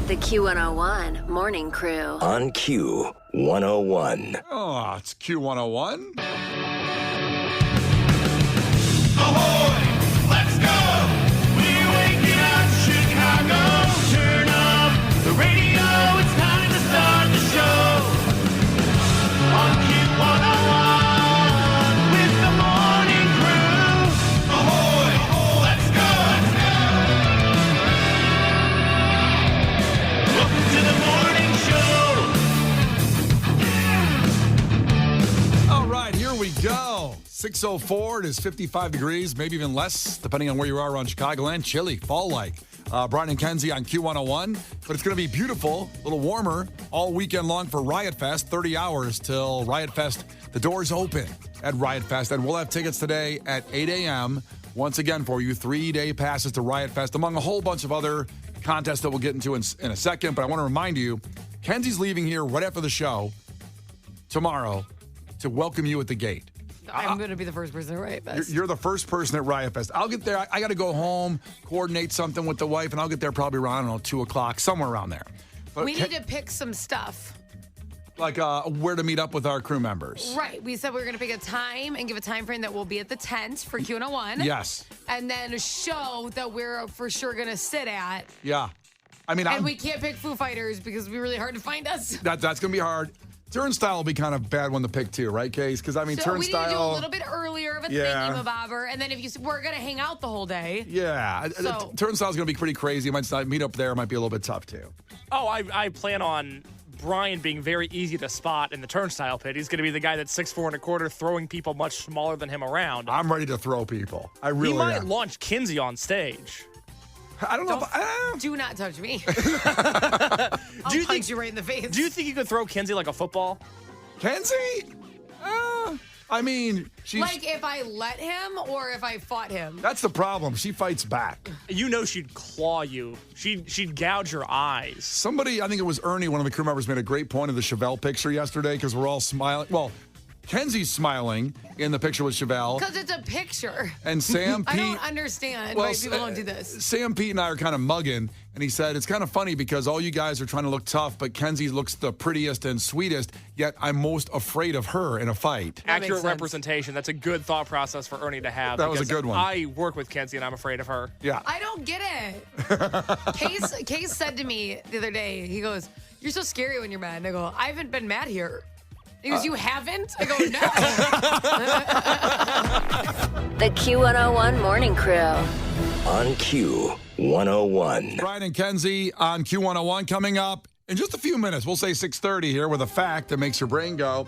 The Q101 Morning Crew. On Q101. Oh, it's Q101. Ahoy! Let's go! We're waking up Chicago. Turn up the radio. It's time to start the show. On Q101 with the Morning Crew. Ahoy! Let's go! Welcome to the morning show. All right, here we go. 6:04, it is 55 degrees, maybe even less, depending on where you are around Chicagoland. Chilly, fall-like. Brian and Kenzie on Q101. But it's going to be beautiful, a little warmer, all weekend long for Riot Fest. 30 hours till Riot Fest. The doors open at Riot Fest. And we'll have tickets today at 8 a.m. Once again for you, 3-day passes to Riot Fest, among a whole bunch of other contests that we'll get into in a second. But I want to remind you, Kenzie's leaving here right after the show tomorrow to welcome you at the gate. I'm going to be the first person at Riot Fest. You're the first person at Riot Fest. I'll get there. I got to go home, coordinate something with the wife, and I'll get there probably around, I don't know, 2 o'clock, somewhere around there. But we need to pick some stuff. Like where to meet up with our crew members. Right. We said we were going to pick a time and give a time frame that we'll be at the tent for Q101. Yes. And then a show that we're for sure going to sit at. Yeah. I mean, And we can't pick Foo Fighters because it'd be really hard to find us. that's going to be hard. Turnstile will be kind of bad one to pick too, right, Case? Because, I mean, So Turnstile... we need to do a little bit earlier of a Yeah. thingy-mabobber. And then we're going to hang out the whole day. Yeah. So- Turnstile's going to be pretty crazy. Meet up there might be a little bit tough, too. Oh, I plan on Brian being very easy to spot in the turnstile pit. He's going to be the guy that's 6'4" and a quarter, throwing people much smaller than him around. I'm ready to throw people. I really He might am. launch Kinsey on stage. I don't know if... Do not touch me. I'll Do you punch think- you right in the face. Do you think you could throw Kinsey like a football? Kenzie? I mean, she's... Like if I let him or if I fought him? That's the problem. She fights back. You know she'd claw you. She'd gouge your eyes. Somebody, I think it was Ernie, one of the crew members, made a great point of the Chevelle picture yesterday because we're all smiling. Well, Kenzie's smiling in the picture with Chevelle. Because it's a picture. And Sam Pete... I don't understand why people don't do this. Sam Pete and I are kind of mugging, and he said, it's kind of funny because all you guys are trying to look tough, but Kenzie looks the prettiest and sweetest, yet I'm most afred of her in a fight. That makes Accurate sense. representation. That's a good thought process for Ernie to have. That was a because good one. I work with Kenzie, and I'm afraid of her. Yeah. I don't get it. Case said to me the other day, he goes, "You're so scary when you're mad." And I go, "I haven't been mad here." He goes, "You haven't?" I go, "No." The Q101 Morning Crew. On Q101. Brian and Kenzie on Q101 coming up in just a few minutes. We'll say 6:30 here with a fact that makes your brain go.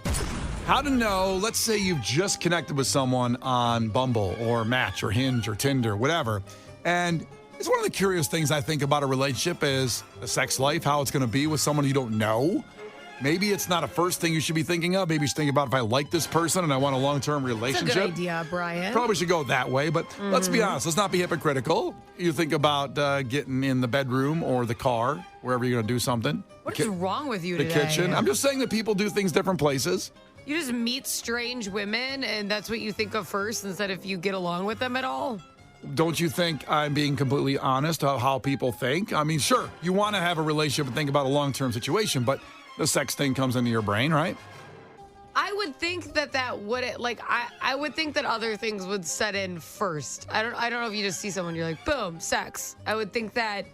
How to know, let's say you've just connected with someone on Bumble or Match or Hinge or Tinder, whatever. And it's one of the curious things I think about a relationship is the sex life, how it's going to be with someone you don't know. Maybe it's not a first thing you should be thinking of. Maybe you should think about if I like this person and I want a long-term It's a relationship. good idea, Brian. Probably should go that way, but let's be honest. Let's not be hypocritical. You think about getting in the bedroom or the car, wherever you're going to do something. What is wrong with you The today? kitchen. I'm just saying that people do things different places. You just meet strange women, and that's what you think of first instead of you get along with them at all? Don't you think I'm being completely honest of how people think? I mean, sure, you want to have a relationship and think about a long-term situation, but the sex thing comes into your brain, right? I would think that would I would think that other things would set in first. I don't know if you just see someone, you're like, boom, sex. I would think that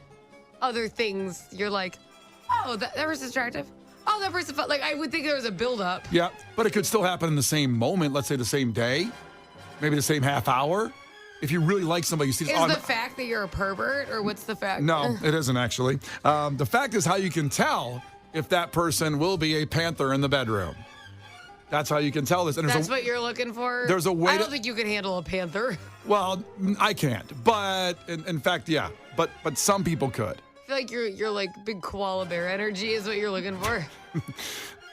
other things, you're like, oh, that person's attractive. Oh, that person felt like I would think there was a buildup. Yeah, but it could still happen in the same moment. Let's say the same day, maybe the same half hour. If you really like somebody, you see. Is the fact that you're a pervert, or what's the fact? No, it isn't actually. The fact is how you can tell if that person will be a panther in the bedroom. That's how you can tell this. And That's what you're looking for? There's a way I don't to- think you can handle a panther. Well, I can't. But in fact, yeah. But some people could. I feel like you're like big koala bear energy is what you're looking for.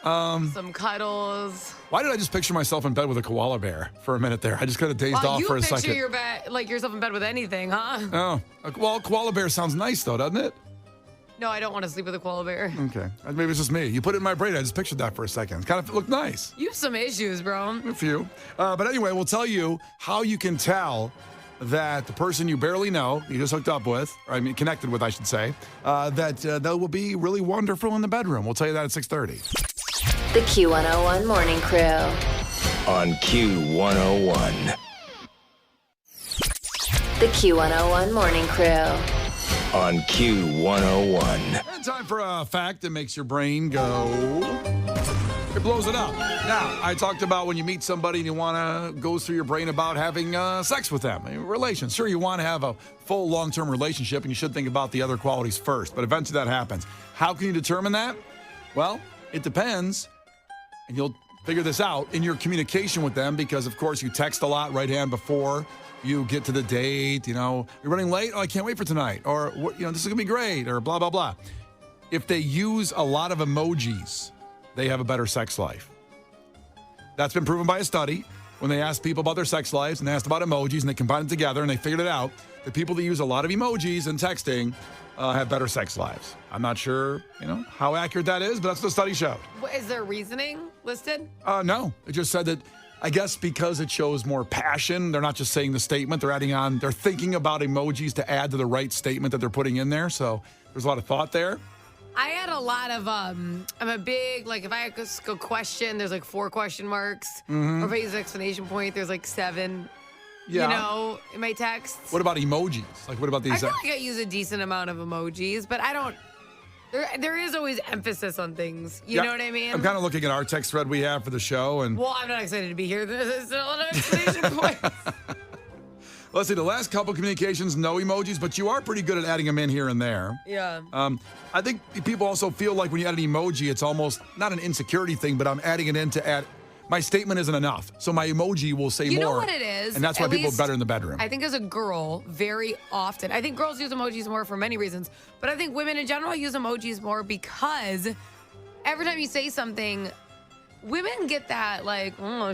Some cuddles. Why did I just picture myself in bed with a koala bear for a minute there? I just kind of dazed Well, off you for a picture second. yourself in bed with anything, huh? Oh, well, koala bear sounds nice though, doesn't it? No, I don't want to sleep with a koala bear. Okay, maybe it's just me. You put it in my brain. I just pictured that for a second. It kind of looked nice. You have some issues, bro. A few. But anyway, we'll tell you how you can tell that the person you barely know, you just hooked up with, or I mean connected with, I should say, that they will be really wonderful in the bedroom. We'll tell you that at 6:30. The Q101 Morning Crew. On Q101. The Q101 Morning Crew. On Q101. And time for a fact that makes your brain go. It blows it up. Now, I talked about when you meet somebody and you want to go through your brain about having sex with them, relations. Sure, you want to have a full long-term relationship and you should think about the other qualities first, but eventually that happens. How can you determine that? Well, it depends, and you'll figure this out in your communication with them because, of course, you text a lot right hand before you get to the date. You're running late? Oh, I can't wait for tonight. Or, this is going to be great, or blah, blah, blah. If they use a lot of emojis, they have a better sex life. That's been proven by a study. When they asked people about their sex lives and they asked about emojis and they combined it together and they figured it out, the people that use a lot of emojis and texting have better sex lives. I'm not sure, how accurate that is, but that's what the study showed. Is there reasoning listed? No. It just said that, I guess because it shows more passion, they're not just saying the statement, they're thinking about emojis to add to the right statement that they're putting in there. So there's a lot of thought there. I had a lot of, I'm a big, if I had a question, there's 4 question marks. Or if I use an exclamation point, there's 7, Yeah. in my texts. What about emojis? What about these? I feel like I use a decent amount of emojis, but I don't, there is always emphasis on things. You know what I mean? I'm kind of looking at our text thread we have for the show. And well, I'm not excited to be here. There's still an exclamation point. Let's see, the last couple communications, no emojis, but you are pretty good at adding them in here and there. Yeah. I think people also feel like when you add an emoji, it's almost not an insecurity thing, but I'm adding it in to add. My statement isn't enough, so my emoji will say more. You know what it is? And that's why people are better in the bedroom. I think as a girl, very often, I think girls use emojis more for many reasons, but I think women in general use emojis more because every time you say something, women get that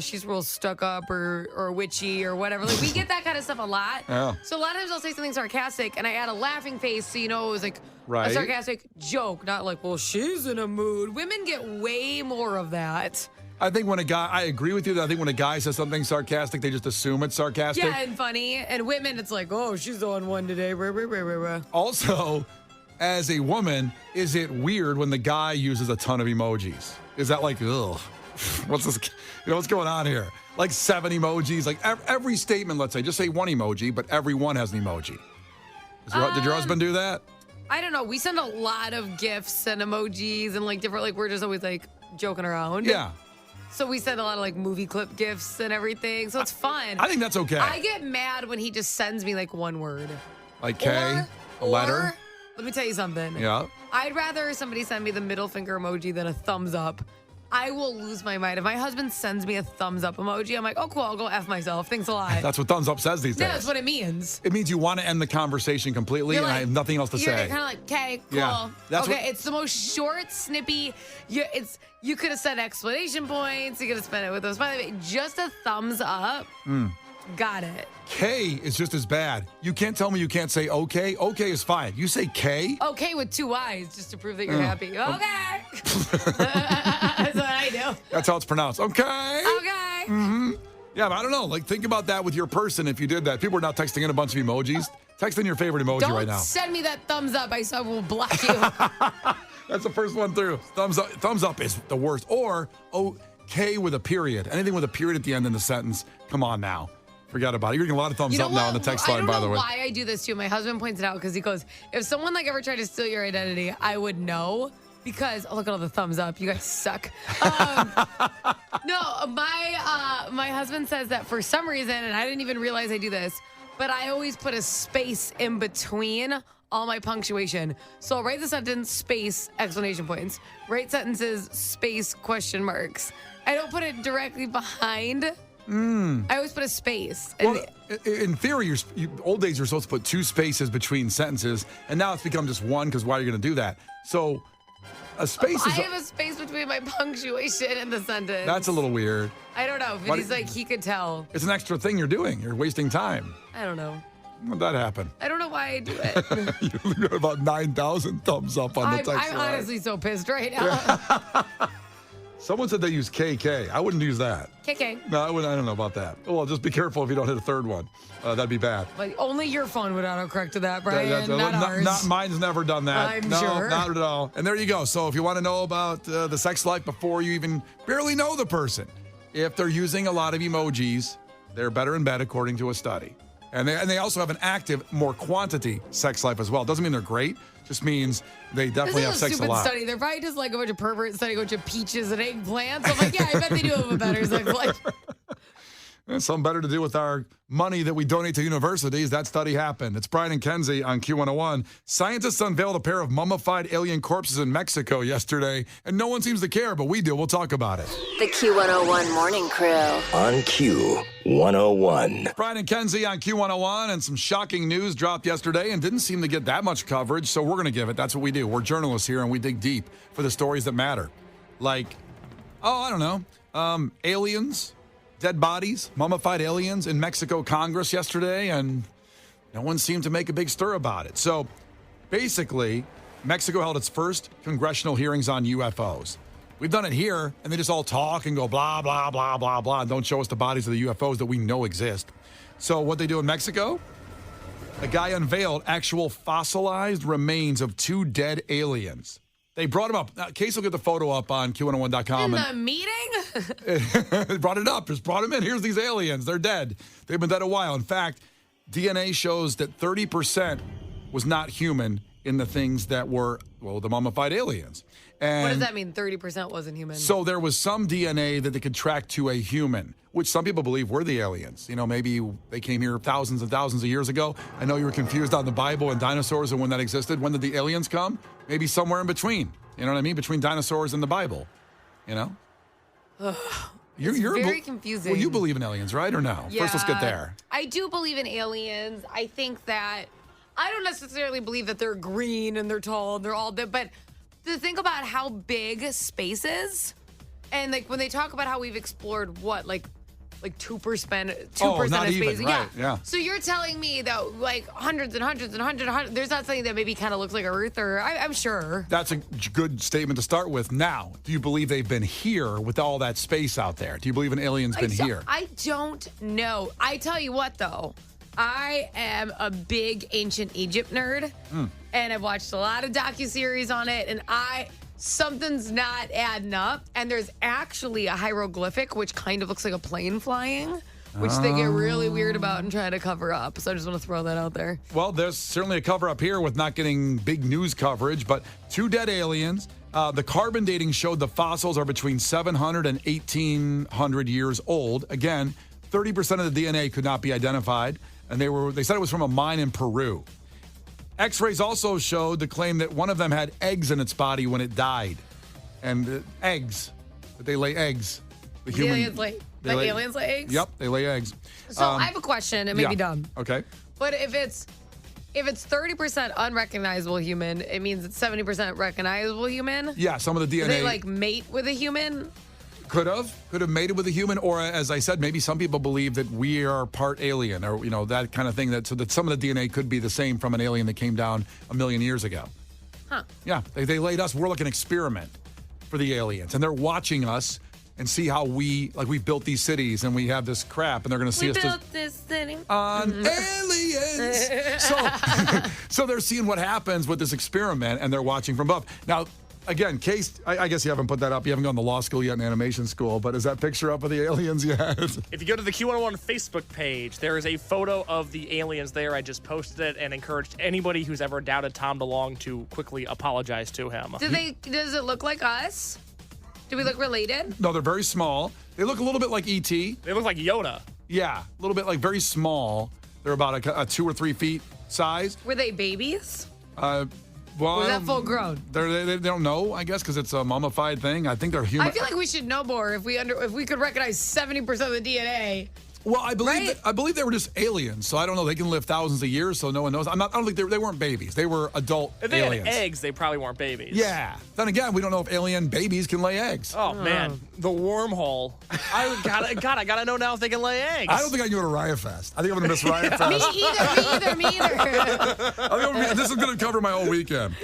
she's real stuck up or witchy or whatever. We get that kind of stuff a lot. Yeah. So a lot of times I'll say something sarcastic and I add a laughing face so it was a sarcastic joke, not well, she's in a mood. Women get way more of that. I think when I agree with you that I think when a guy says something sarcastic, they just assume it's sarcastic. Yeah, and funny. And women, it's oh, she's on one today. Also, as a woman, is it weird when the guy uses a ton of emojis? Is that ugh? What's this? What's going on here? 7 emojis. Every statement, let's say, just say one emoji, but every one has an emoji. Did your husband do that? I don't know. We send a lot of gifs and emojis and different, we're just always joking around. Yeah. So we send a lot of movie clip gifs and everything. So it's fun. I think that's okay. I get mad when he just sends me one word. K? A letter? Let me tell you something. Yeah. I'd rather somebody send me the middle finger emoji than a thumbs up. I will lose my mind. If my husband sends me a thumbs up emoji, I'm oh, cool, I'll go F myself. Thanks a lot. That's what thumbs up says these days. No, that's what it means. It means you want to end the conversation completely, and I have nothing else to say. You're kind of okay, cool. Yeah, it's the most short, snippy. You could have said exclamation points. You could have spent it with those. By the way, just a thumbs up. Got it. K is just as bad. You can't tell me you can't say okay. Okay is fine. You say K. Okay with 2 I's just to prove that you're happy. Okay. That's what I do. That's how it's pronounced. Okay. Okay. Mm-hmm. Yeah, but I don't know. Think about that with your person if you did that. People are now texting in a bunch of emojis. Text in your favorite emoji right now. Don't send me that thumbs up. I will block you. That's the first one through. Thumbs up is the worst. Or okay with a period. Anything with a period at the end in the sentence. Come on now. Forget about it. You're getting a lot of thumbs up now on the text line, by the way. I don't know why I do this too. My husband points it out because he goes, if someone ever tried to steal your identity, I would know because look at all the thumbs up. You guys suck. No, my husband says that for some reason, and I didn't even realize I do this, but I always put a space in between all my punctuation. So I'll write the sentence, space, exclamation points. Write sentences, space, question marks. I don't put it directly behind. I always put a space. Well, in theory, old days you're supposed to put 2 spaces between sentences, and now it's become just one because why are you going to do that? So a space is... I have a space between my punctuation and the sentence. That's a little weird. I don't know, but he's he could tell. It's an extra thing you're doing. You're wasting time. I don't know. How'd that happen? I don't know why I do it. You got about 9,000 thumbs up on the text line. I'm honestly so pissed right now. Someone said they use KK. I wouldn't use that. KK. No, I wouldn't. I don't know about that. Well, just be careful if you don't hit a third one. That'd be bad. Like, only your phone would autocorrect to that, Brian, not ours. Mine's never done that. I'm no, sure. not at all. And there you go. So if you want to know about the sex life before you even barely know the person, if they're using a lot of emojis, they're better in bed according to a study. And they also have an active, more quantity sex life as well. Doesn't mean they're great. Just means they definitely have This is sex a a stupid lot. study. They're probably just like a bunch of perverts studying a bunch of peaches and eggplants. I'm like, yeah, I bet they do have a better sex life. And something better to do with our money that we donate to universities. That study happened. It's Brian and Kenzie on Q101. Scientists unveiled a pair of mummified alien corpses in Mexico yesterday, and no one seems to care, but we do. We'll talk about it. The Q101 Morning Crew. On Q101. Brian and Kenzie on Q101, and some shocking news dropped yesterday and didn't seem to get that much coverage, so we're going to give it. That's what we do. We're journalists here, and we dig deep for the stories that matter. Like, I don't know, aliens. Dead bodies, mummified aliens in Mexico Congress yesterday, and no one seemed to make a big stir about it. So basically, Mexico held its first congressional hearings on UFOs. We've done it here, and they just all talk and go blah, blah, blah, blah, blah, and don't show us the bodies of the UFOs that we know exist. So what they do in Mexico? A guy unveiled actual fossilized remains of 2 dead aliens. They brought him up. Now, Case will get the photo up on Q101.com. In the meeting? They brought it up. Just brought him in. Here's these aliens. They're dead. They've been dead a while. In fact, DNA shows that 30% was not human in the things that were, well, the mummified aliens. And What does that mean? 30% wasn't human. so there was some DNA that they could track to a human, which some people believe were the aliens. You know, maybe they came here thousands and thousands of years ago. I know you were confused on the Bible and dinosaurs and when that existed. When did the aliens come? Maybe somewhere in between. You know what I mean? Between dinosaurs and the Bible. You know? You're very confusing. Well, you believe in aliens, right? Or no? First, let's get Yeah, there. I do believe in aliens. I think that I don't necessarily believe that they're green and they're tall and they're all dead, but to think about how big space is, and like when they talk about how we've explored what, like 2%, 2% not of even, space. right, yeah. So you're telling me that like hundreds and hundreds and hundreds, there's not something that maybe kind of looks like Earth, or I'm sure. That's a good statement to start with. Now, do you believe they've been here with all that space out there? Do you believe an alien's been here? I don't know. I tell you what, though. I am a big ancient Egypt nerd, and I've watched a lot of docuseries on it, and something's not adding up. And there's actually a hieroglyphic, which kind of looks like a plane flying, which they get really weird about and try to cover up. So I just want to throw that out there. Well, there's certainly a cover-up here with not getting big news coverage, but 2 dead aliens. The carbon dating showed the fossils are between 700 and 1,800 years old. Again, 30% of the DNA could not be identified, and they said it was from a mine in Peru. X-rays also showed the claim that one of them had eggs in its body when it died. And eggs, that they lay eggs. The aliens lay eggs? Yep, they lay eggs. So I have a question. It may be dumb. Okay. But if it's 30% unrecognizable human, it means it's 70% recognizable human. Yeah, some of the DNA. Do they like mate with a human? Could have mated with a human, or as I said, maybe some people believe that we are part alien, or that kind of thing. So that some of the DNA could be the same from an alien that came down 1 million years ago. Huh? Yeah, they laid us. We're like an experiment for the aliens, and they're watching us and see how we've built these cities and we have this crap, and they're going to see us built this city on aliens. So they're seeing what happens with this experiment, and they're watching from above. Now, again, Case, I guess you haven't put that up. You haven't gone to law school yet in animation school, but is that picture up of the aliens yet? If you go to the Q101 Facebook page, there is a photo of the aliens there. I just posted it and encouraged anybody who's ever doubted Tom DeLonge to quickly apologize to him. Does it look like us? Do we look related? No, they're very small. They look a little bit like E.T. They look like Yoda. Yeah, a little bit like very small. They're about a 2 or 3 feet size. Were they babies? Well, Was that full grown? They don't know, I guess, because it's a mummified thing. I think they're human. I feel like we should know more if we could recognize 70% of the DNA. Well, I believe Right? I believe they were just aliens, so I don't know. They can live thousands of years, so no one knows. I don't think they weren't babies. They were adult If they aliens. had eggs, they probably weren't babies. Yeah. Then again, we don't know if alien babies can lay eggs. Oh, man. The wormhole. I gotta know now if they can lay eggs. I don't think I can go to Riot Fest. I think I'm going to miss Riot Fest. Me either. This is going to cover my whole weekend.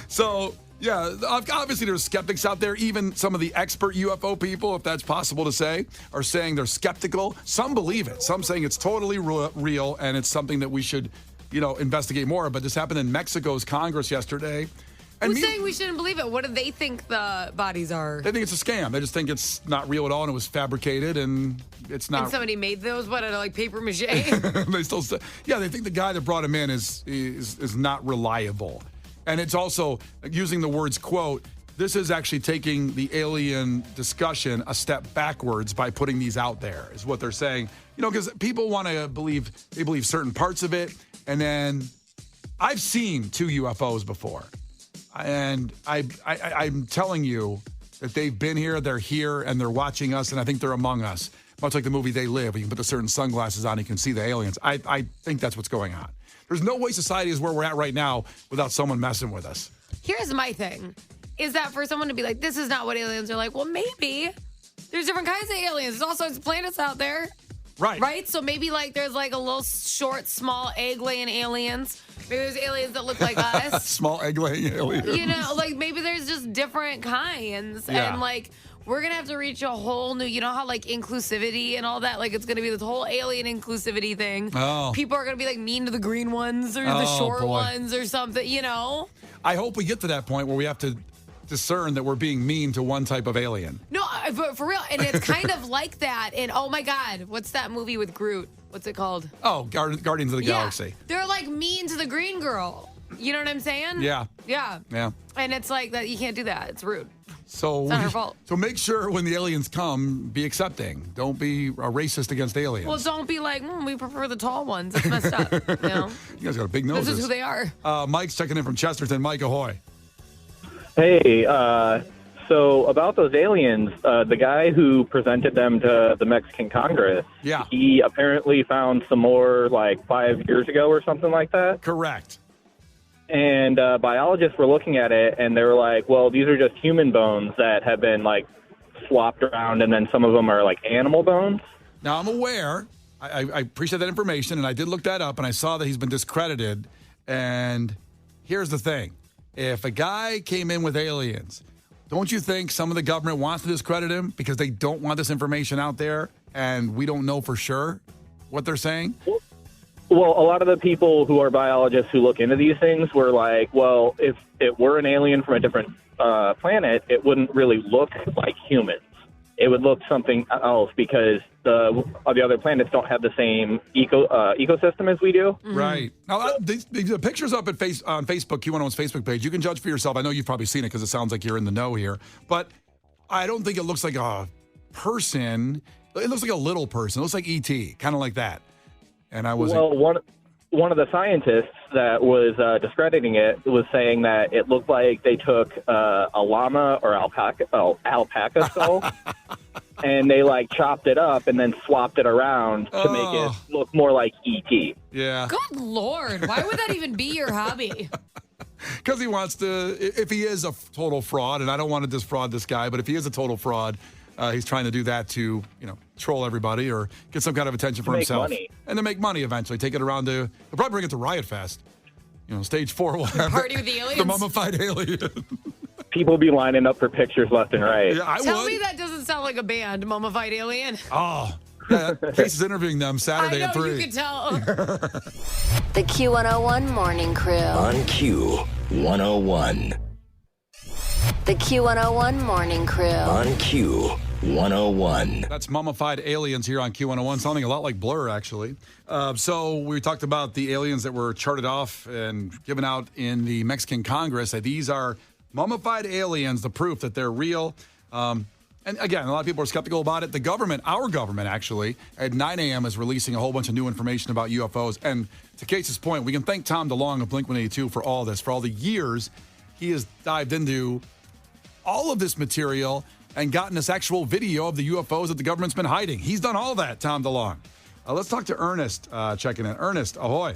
So Yeah, obviously there's skeptics out there. Even some of the expert UFO people, if that's possible to say, are saying they're skeptical. Some believe it. Some saying it's totally real and it's something that we should, investigate more. But this happened in Mexico's Congress yesterday. And Who's saying we shouldn't believe it? What do they think the bodies are? They think it's a scam. They just think it's not real at all and it was fabricated and it's not. And somebody made those, like paper mache? They still say, they think the guy that brought him in is not reliable. And it's also using the words, quote, this is actually taking the alien discussion a step backwards by putting these out there, is what they're saying. Because people want to believe certain parts of it. And then I've seen 2 UFOs before. And I'm telling you that they've been here, they're here, and they're watching us, and I think they're among us. Much like the movie They Live, where you can put the certain sunglasses on, you can see the aliens. I think that's what's going on. There's no way society is where we're at right now without someone messing with us. Here's my thing, is that for someone to be like, this is not what aliens are like, well, maybe. There's different kinds of aliens. There's all sorts of planets out there. Right? So maybe there's a little short, small egg-laying aliens. Maybe there's aliens that look like us. Small egg-laying aliens. Maybe there's just different kinds. Yeah. And we're going to have to reach a whole new, inclusivity and all that. It's going to be this whole alien inclusivity thing. Oh. People are going to be mean to the green ones or the short ones or something, I hope we get to that point where we have to discern that we're being mean to one type of alien. No, for real. And it's kind of like that. And oh my God, what's that movie with Groot? What's it called? Oh, Guardians of the Galaxy. They're mean to the green girl. You know what I'm saying? Yeah. Yeah. Yeah. And it's that you can't do that. It's rude. So it's not her fault. So make sure when the aliens come, be accepting. Don't be a racist against aliens. Well, don't be we prefer the tall ones. It's messed up. You guys got big noses. This is who they are. Mike's checking in from Chesterton. Mike, ahoy. Hey, so about those aliens, the guy who presented them to the Mexican Congress, he apparently found some more 5 years ago or something like that. Correct. And biologists were looking at it, and they were like, well, these are just human bones that have been swapped around, and then some of them are animal bones. Now, I'm aware. I appreciate that information, and I did look that up, and I saw that he's been discredited. And here's the thing. If a guy came in with aliens, don't you think some of the government wants to discredit him because they don't want this information out there and we don't know for sure what they're saying? Well, a lot of the people who are biologists who look into these things were like, well, if it were an alien from a different planet, it wouldn't really look like humans. It would look something else because the other planets don't have the same ecosystem as we do. Mm-hmm. Right. Now, the picture's up on Facebook, Q101's Facebook page. You can judge for yourself. I know you've probably seen it because it sounds like you're in the know here. But I don't think it looks like a person. It looks like a little person. It looks like E.T., kind of like that. And I was one of the scientists that was discrediting it was saying that it looked like they took a llama or alpaca skull and they chopped it up and then swapped it around to make it look more like E.T. Yeah. Good Lord. Why would that even be your hobby? Because he wants to, if he is a total fraud, and I don't want to defraud this guy, but if he is a total fraud, he's trying to do that to, troll everybody or get some kind of attention for himself. Money. And to make money eventually. Take it around to, he'll probably bring it to Riot Fest. Stage 4 will have Party with the aliens? The mummified alien. People be lining up for pictures left and right. Yeah, I Tell would. me that doesn't sound like a band, Mummified Alien. Oh, yeah, Case is interviewing them Saturday I know, at 3. you can tell. The Q101 Morning Crew. On Q101. The Q101 Morning Crew. On Q101. That's mummified aliens here on Q101, sounding a lot like Blur, actually. So we talked about the aliens that were charted off and given out in the Mexican Congress. These are mummified aliens, the proof that they're real. And again, a lot of people are skeptical about it. The government, our government actually, at 9 a.m. is releasing a whole bunch of new information about UFOs. And to Case's point, we can thank Tom DeLonge of Blink-182 for all this, for all the years he has dived into all of this material and gotten this actual video of the UFOs that the government's been hiding. He's done all that, Tom DeLonge. Let's talk to Ernest checking in. Ernest, ahoy.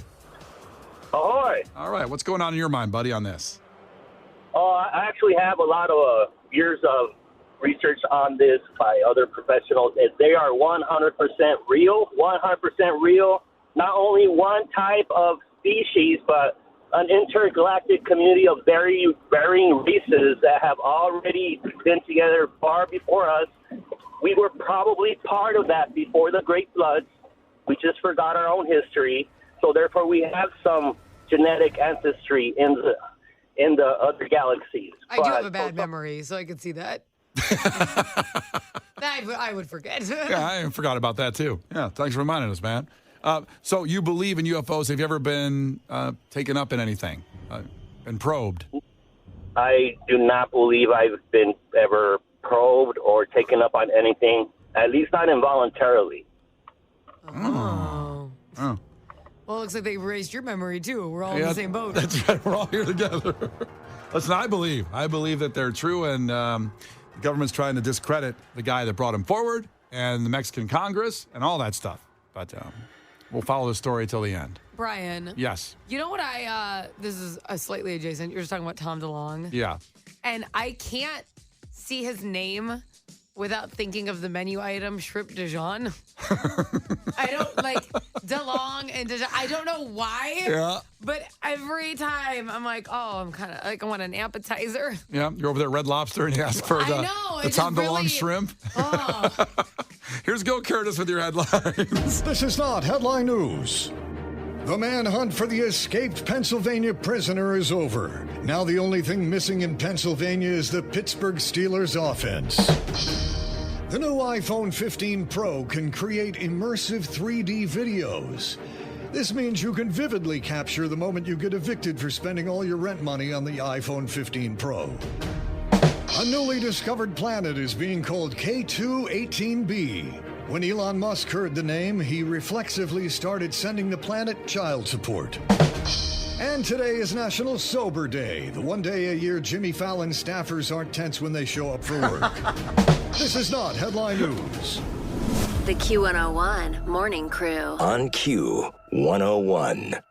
Ahoy. All right, what's going on in your mind, buddy, on this? I actually have a lot of years of research on this by other professionals, and they are 100% real, 100% real. Not only one type of species, but an intergalactic community of varying races that have already been together far before us. We were probably part of that before the Great Floods. We just forgot our own history. So therefore, we have some genetic ancestry in the other galaxies. I do have a bad memory, so I could see that. I would forget. Yeah, I forgot about that too. Yeah, thanks for reminding us, man. So you believe in UFOs? Have you ever been taken up in anything? Been probed? I do not believe I've been ever probed or taken up on anything, at least not involuntarily. Oh. Oh. Well, it looks like they erased your memory, too. We're all in the same boat. That's right. We're all here together. Listen, I believe that they're true, and the government's trying to discredit the guy that brought him forward and the Mexican Congress and all that stuff. But we'll follow the story till the end. Brian. Yes. You know what this is a slightly adjacent. You're just talking about Tom DeLonge. Yeah. And I can't see his name without thinking of the menu item shrimp Dijon. I don't like DeLonge and Dijon. I don't know why. Yeah. But every time I'm like, I'm kind of like, I want an appetizer. Yeah. You're over there at Red Lobster and you ask for the Tom DeLonge shrimp. Oh. Here's Go Curtis with your headlines. This is not headline news. The manhunt for the escaped Pennsylvania prisoner is over. Now the only thing missing in Pennsylvania is the Pittsburgh Steelers offense. The new iPhone 15 Pro can create immersive 3D videos. This means you can vividly capture the moment you get evicted for spending all your rent money on the iPhone 15 Pro. A newly discovered planet is being called K2-18b. When Elon Musk heard the name, he reflexively started sending the planet child support. And today is National Sober Day, the one day a year Jimmy Fallon staffers aren't tense when they show up for work. This is not headline news. The Q101 Morning Crew. On Q101.